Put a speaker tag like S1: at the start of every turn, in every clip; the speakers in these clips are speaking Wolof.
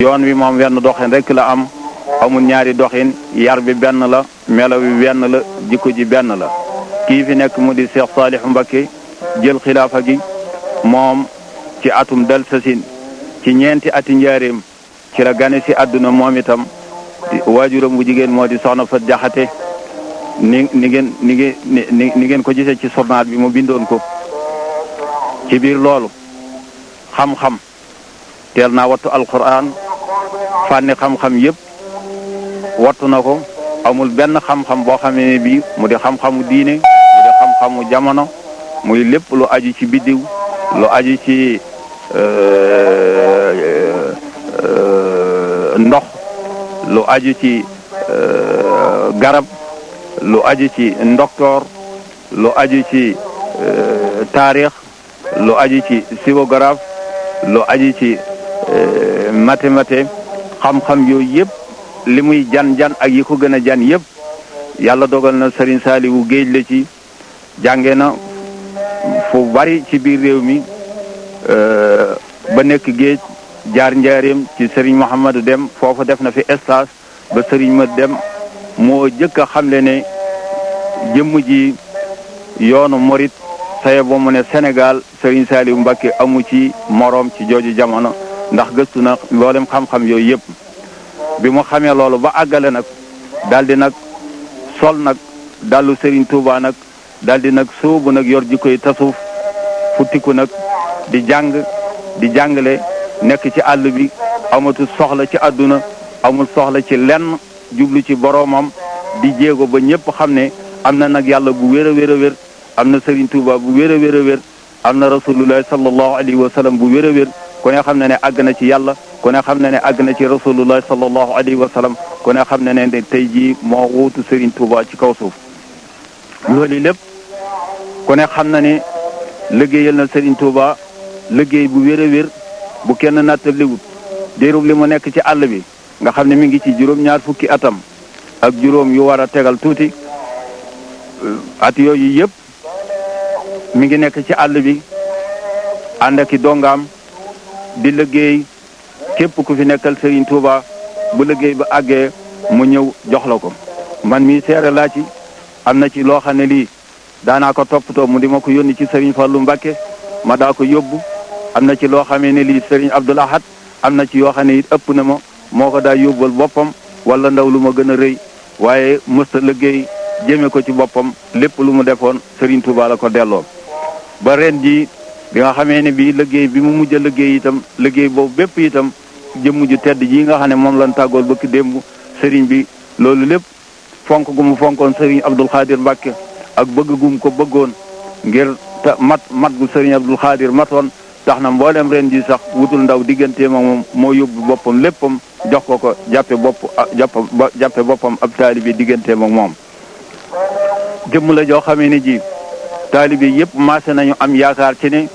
S1: yoon wi moom wenn doxin rek la am amul ñaari doxin yar bi benn la melo wi benn la jikko ji benn la kii fi nekk mu di Cheikh Saliou Mbacké jël xilaafa gi moom ci atum dal sasin ci ñeenti ati Ndiaréme ci la gane si àdduna moom itam waajuram bu jigéen moo di soxna Fat Jaxate ni ngeen ko gisee ci journal bi mu bindoon ko ci biir loolu xam-xam teel naa wattu alquran fànni xam-xam yëpp wattu na ko amul benn xam-xam boo xamee ne bii mu di xam-xamu diine mu di xam-xamu jamono muy lépp lu aju ci biddiw lu aju ci ndox lu aju ci garab lu aju ci ndoktoor lu aju ci taarix lu aju ci géographe lu aju ci mathématique xam-xam yooyu yëpp li muy jan ak yi ko gën a jan yëpp yàlla dogal na Serigne Saliou géej la ci jànge na fu bari ci biir réew mi ba nekk géej jaar Ndiaréme ci Serigne Mouhamadou Dem foofu def na fi stage ba Serigne ma Dem moo jëkk a xamle ne jëmm ji yoonu morit saye ba mu ne Sénégal Serigne Saliou Mbacké amu ci moroom ci jooju jamono ndax gëstu na mboolem xam-xam yooyu yëpp bi mu xamee loolu ba àggale nag daldi nag sol nag dallu Serigne Touba nag daldi nag soobu nag yor jikkoy tasuf futtiku nag di jàng di jàngale nekk ci àll bi amatul soxla ci àdduna amul soxla ci lenn jublu ci boroomam di jéego ba ñëpp xam ne am na nag yàlla bu wér a wér a wér am na Serigne Touba bu wér a wér a wér am na rasulullah sallallahu alayhi wa sallam bu wér a wér ku ne xam ne ne àgg na ci yàlla ku ne xam ne ne àgg na ci rasulullah sallallahu alayhi wa sallam ku ne xam ne ne tey jii moo wuutu Serigne Touba ci kaw suuf loolu lépp ku ne xam na ne liggéeyal na Serigne Touba liggéey bu wér a wér bu kenn nattabliwut déerub li mu nekk ci àll bi nga xam ne mi ngi ci juróom-ñaar fukki atam ak juróom yu war a tegal tuuti at yooyu yëpp mi ngi nekk ci àll bi ànd ak i dongaam di liggéey képp ku fi nekkal Serigne Touba bu liggéey ba àggee mu ñëw jox la ko man mii seere laa ci am na ci loo xam ne lii daanaa ko toppatoo mu di ma ko yónni ci Serigne Fallou Mbacké ma daa ko yóbbu am na ci loo xamee ne lii Serigne Abdoul Ahad am na ci yoo xam ne it ëpp na ma moo ko daa yóbbal boppam wala ndaw lu ma gën a rëy waaye mësta liggéey jëme ko ci boppam lépp lu mu defoon Serigne Touba la ko delloo ba ren ji bi nga xamee ne bii liggéey bi mu mujj a liggéey itam liggéey boobu bépp itam jëmm ju tedd ji nga xam ne moom lañ tàggool bëkk démb Serigne bi loolu lépp fonk gu mu fonkoon Serigne Abdoul Khadir Mbacké ak bëgg gum ko bëggoon ngir mat gu Serigne Abdoul Khadir matoon tax na mboolem ren ji sax wutul ndaw digganteem ak moom moo yóbbu boppam léppam jox ko jàppe boppam ab taalibe digganteem ak moom jëmm la joo xamee ne ji taalibe yëpp maase nañu am yaakaar ci ne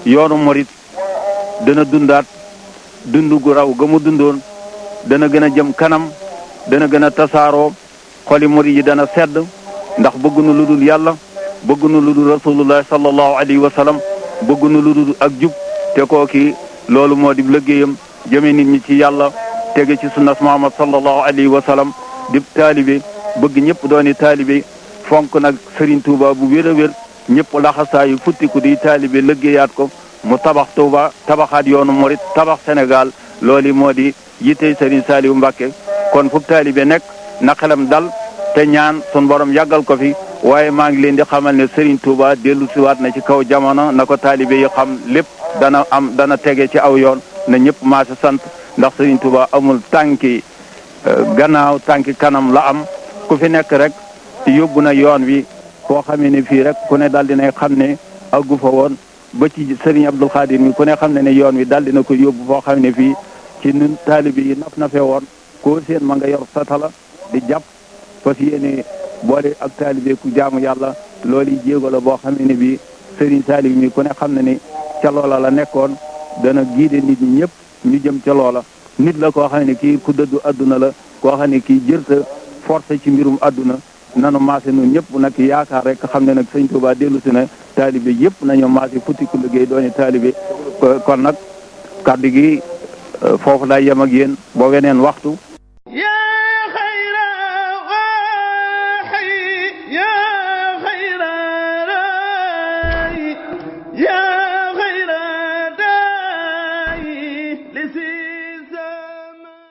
S1: yoonu morit dana dundaat dund gu raw ga mu dundoon dana gën a jëm kanam dana gën a tasaaroo xoli morit yi dana sedd ndax bëggunu lu dul yàlla bëggunu lu dul rasulullah sallallahu alayhi wa sallam bëggunu lu dul ak jub te kooki loolu moo di liggéeyam jëme nit ñi ci yàlla tege ci sunnas Muhammad sallallahu alayhi wa sallam di taalibe bëgg ñëpp dooni taalibe fonk nag Serigne Touba bu wér a wér ñëpp laxasaayu futtiku di taalibe liggéeyaat ko mu tabax Touba tabaxaat yoonu morit tabax Sénégal loolu moo di yittey Serigne Saliou Mbacké kon fu taalibe nekk na xelam dal te ñaan sun borom yàggal ko fi waaye maa ngi leen di xamal ne Serigne Touba dellu siwaat na ci kaw jamono na ko taalibe yi xam lépp dana tege ci aw yoon na ñëpp maase sant ndax Serigne Touba amul tànki gannaaw tànki kanam la am ku fi nekk rek yóbbu na yoon wi koo xamee ne fii rek ku ne daal dina xam ne aggu fa woon ba ci Serigne Abdoul Khadir mi ku ne xam ne yoon wi daal dina ko yóbbu foo xam ne fii ci nun taalibe yi na fe woon koo seen ma nga yor satala di jàpp fas yéene boole ak taalibe ku jaamu yàlla loolu yi jéego la boo xam ne bii Serigne Saliou mi ku ne xam ne ni ca loola la nekkoon dana giide nit ñi ñëpp ñu jëm ca loola nit la koo xam ne kii ku dëddu adduna la koo xam ne kii jërta forcé ci mbirum adduna nanu maase nun ñëpp nag yaakaar rek xam ne nag sëñ Touba dellu si na taalibe yëpp nañoo maase futtiku liggéey dooni taalibe kon nag kaddu gi foofu lay yem ak yéen boo weneen waxtu